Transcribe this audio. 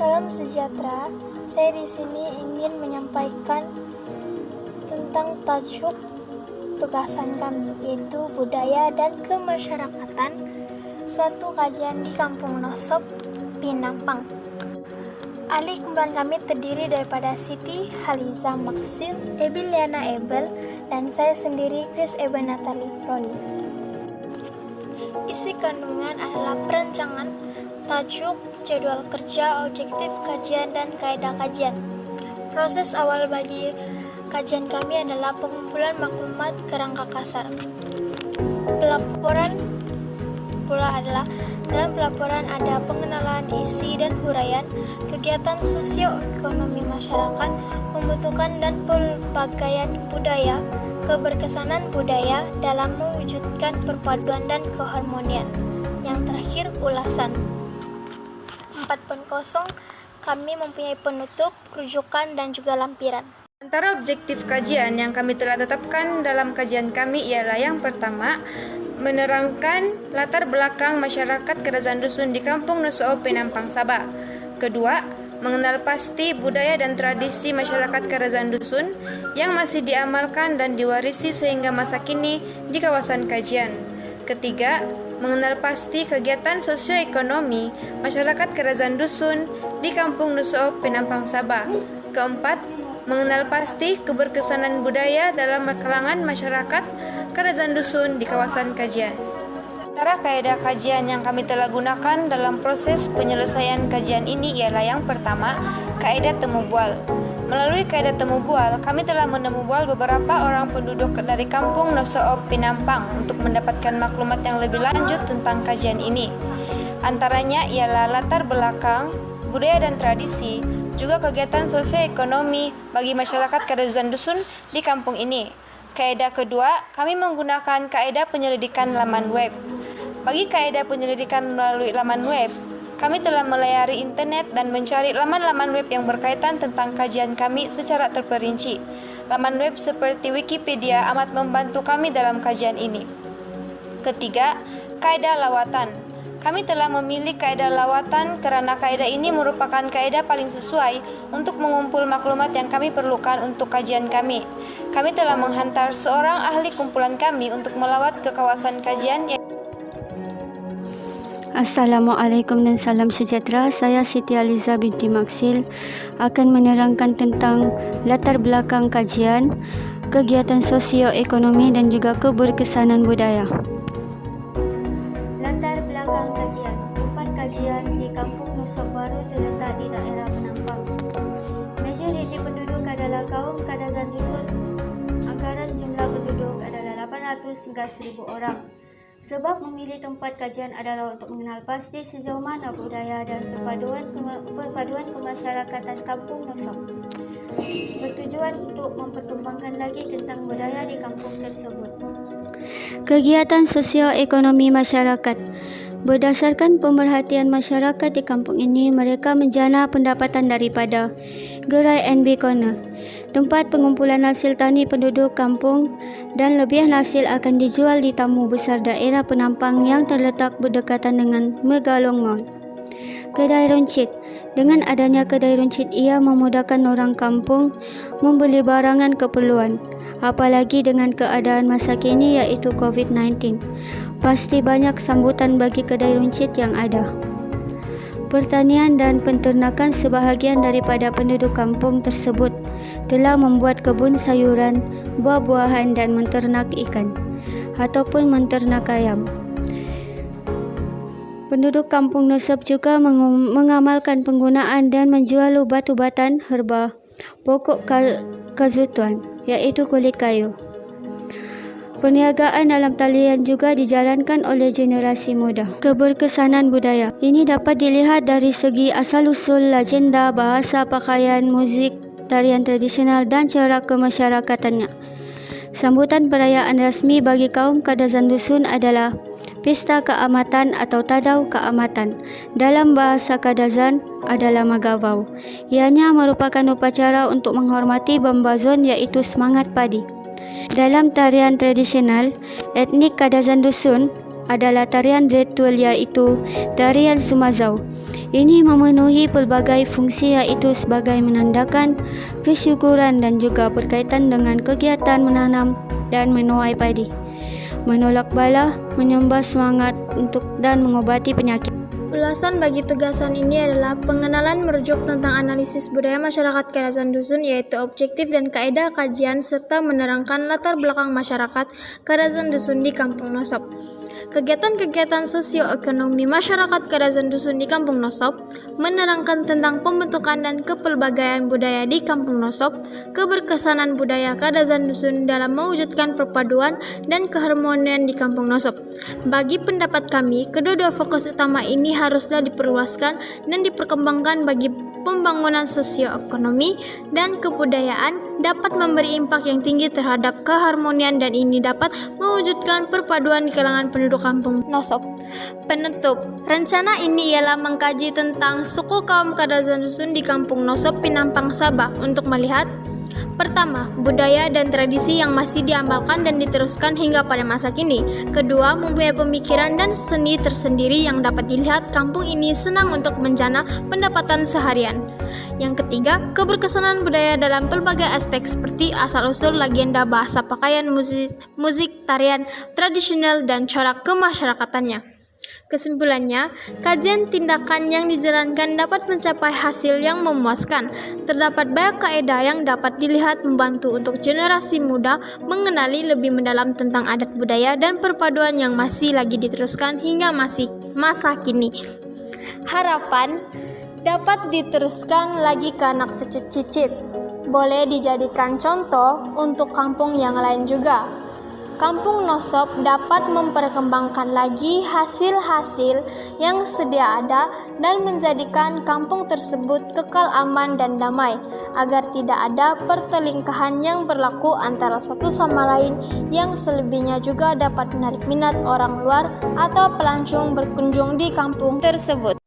Salam sejahtera. Saya di sini ingin menyampaikan tentang tajuk tugasan kami, yaitu budaya dan kemasyarakatan, suatu kajian di Kampung Nosop, Pinampang. Ahli kumpulan kami terdiri daripada Siti Haliza Maksil, Ebiliana Ebel, dan saya sendiri, Chris Eben Natali Roni. Isi kandungan adalah perancangan, tajuk, jadwal kerja, objektif kajian, dan kaedah kajian. Proses awal bagi kajian kami adalah pengumpulan maklumat kerangka kasar. Pelaporan pula adalah dalam pelaporan ada pengenalan isi dan huraian, kegiatan sosioekonomi masyarakat, pembentukan dan pelbagaian budaya, keberkesanan budaya dalam mewujudkan perpaduan dan keharmonian. Yang terakhir, ulasan. 4.0 kami mempunyai penutup, rujukan, dan juga lampiran. Antara objektif kajian yang kami telah tetapkan dalam kajian kami ialah yang pertama, menerangkan latar belakang masyarakat kerajaan dusun di Kampung Nosop, Pinampang, Sabah. Kedua, mengenal pasti budaya dan tradisi masyarakat kerajaan dusun yang masih diamalkan dan diwarisi sehingga masa kini di kawasan kajian. Ketiga, mengenal pasti kegiatan sosioekonomi masyarakat kerajaan dusun di Kampung Nosop, Pinampang, Sabah. Keempat, mengenal pasti keberkesanan budaya dalam kalangan masyarakat kerajaan dusun di kawasan kajian. Antara kaedah kajian yang kami telah gunakan dalam proses penyelesaian kajian ini ialah yang pertama, kaedah temu bual. Melalui kaedah temu bual, kami telah menemu bual beberapa orang penduduk dari Kampung Nosop, Pinampang untuk mendapatkan maklumat yang lebih lanjut tentang kajian ini. Antaranya ialah latar belakang, budaya dan tradisi, juga kegiatan sosioekonomi bagi masyarakat kerajaan dusun di kampung ini. Kaedah kedua, kami menggunakan kaedah penyelidikan laman web. Bagi kaedah penyelidikan melalui laman web, kami telah melayari internet dan mencari laman-laman web yang berkaitan tentang kajian kami secara terperinci. Laman web seperti Wikipedia amat membantu kami dalam kajian ini. Ketiga, kaedah lawatan. Kami telah memilih kaedah lawatan karena kaedah ini merupakan kaedah paling sesuai untuk mengumpul maklumat yang kami perlukan untuk kajian kami. Kami telah menghantar seorang ahli kumpulan kami untuk melawat ke kawasan kajian. Assalamualaikum dan salam sejahtera. Saya Siti Haliza binti Maksil akan menerangkan tentang latar belakang kajian, kegiatan sosioekonomi dan juga keberkesanan budaya. Latar belakang kajian. Tempat kajian di Kampung Nosop baru terletak di daerah Penampang. Majoriti penduduk adalah kaum kerajaan dusun. Anggaran jumlah penduduk adalah 800 hingga 1000 orang. Sebab memilih tempat kajian adalah untuk mengenal pasti sejauh mana budaya dan perpaduan kemasyarakatan Kampung Nosop. Bertujuan untuk memperkembangkan lagi tentang budaya di kampung tersebut. Kegiatan sosioekonomi masyarakat. Berdasarkan pemerhatian masyarakat di kampung ini, mereka menjana pendapatan daripada gerai NB Corner, tempat pengumpulan hasil tani penduduk kampung, dan lebihan hasil akan dijual di tamu besar daerah Penampang yang terletak berdekatan dengan Megalong Mall. Kedai runcit. Dengan adanya kedai runcit, ia memudahkan orang kampung membeli barangan keperluan, apalagi dengan keadaan masa kini iaitu COVID-19. Pasti banyak sambutan bagi kedai runcit yang ada. Pertanian dan penternakan. Sebahagian daripada penduduk kampung tersebut telah membuat kebun sayuran, buah-buahan dan menternak ikan ataupun menternak ayam. Penduduk Kampung Nosop juga mengamalkan penggunaan dan menjual ubat-ubatan herba pokok kazutuan, iaitu kulit kayu. Perniagaan dalam talian juga dijalankan oleh generasi muda. Keberkesanan budaya. Ini dapat dilihat dari segi asal-usul legenda, bahasa, pakaian, muzik, tarian tradisional dan cara kemasyarakatannya. Sambutan perayaan rasmi bagi kaum kerajaan dusun adalah Pesta Keamatan atau Tadau Keamatan. Dalam bahasa Kadazan adalah Magavau. Ianya merupakan upacara untuk menghormati Bambazon iaitu semangat padi. Dalam tarian tradisional, etnik Kadazan dusun adalah tarian ritual iaitu tarian Sumazau. Ini memenuhi pelbagai fungsi iaitu sebagai menandakan kesyukuran dan juga berkaitan dengan kegiatan menanam dan menuai padi, menolak bala, menyembah semangat untuk dan mengobati penyakit. Ulasan bagi tugasan ini adalah pengenalan merujuk tentang analisis budaya masyarakat Kadazan Dusun, yaitu objektif dan kaedah kajian serta menerangkan latar belakang masyarakat Kadazan Dusun di Kampung Nosop. Kegiatan-kegiatan sosioekonomi masyarakat Kadazan Dusun di Kampung Nosop menerangkan tentang pembentukan dan kepelbagaian budaya di Kampung Nosop, keberkesanan budaya Kadazan Dusun dalam mewujudkan perpaduan dan keharmonian di Kampung Nosop. Bagi pendapat kami, kedua-dua fokus utama ini haruslah diperluaskan dan diperkembangkan bagi pembangunan sosioekonomi dan kebudayaan dapat memberi impak yang tinggi terhadap keharmonian dan ini dapat mewujudkan perpaduan di kalangan penduduk Kampung Nosop. Penutup, rencana ini ialah mengkaji tentang suku kaum Kadazan Dusun di Kampung Nosop, Penampang Sabah untuk melihat: pertama, budaya dan tradisi yang masih diamalkan dan diteruskan hingga pada masa kini. Kedua, mempunyai pemikiran dan seni tersendiri yang dapat dilihat kampung ini senang untuk menjana pendapatan seharian. Yang ketiga, keberkesanan budaya dalam pelbagai aspek seperti asal-usul, legenda, bahasa, pakaian, musik, tarian tradisional, dan corak kemasyarakatannya. Kesimpulannya, kajian tindakan yang dijalankan dapat mencapai hasil yang memuaskan. Terdapat banyak kaedah yang dapat dilihat membantu untuk generasi muda mengenali lebih mendalam tentang adat budaya dan perpaduan yang masih lagi diteruskan hingga masa kini. Harapan dapat diteruskan lagi ke anak cucu cicit. Boleh dijadikan contoh untuk kampung yang lain juga. Kampung Nosop dapat memperkembangkan lagi hasil-hasil yang sedia ada dan menjadikan kampung tersebut kekal aman dan damai, agar tidak ada pertelingkahan yang berlaku antara satu sama lain, yang selebihnya juga dapat menarik minat orang luar atau pelancong berkunjung di kampung tersebut.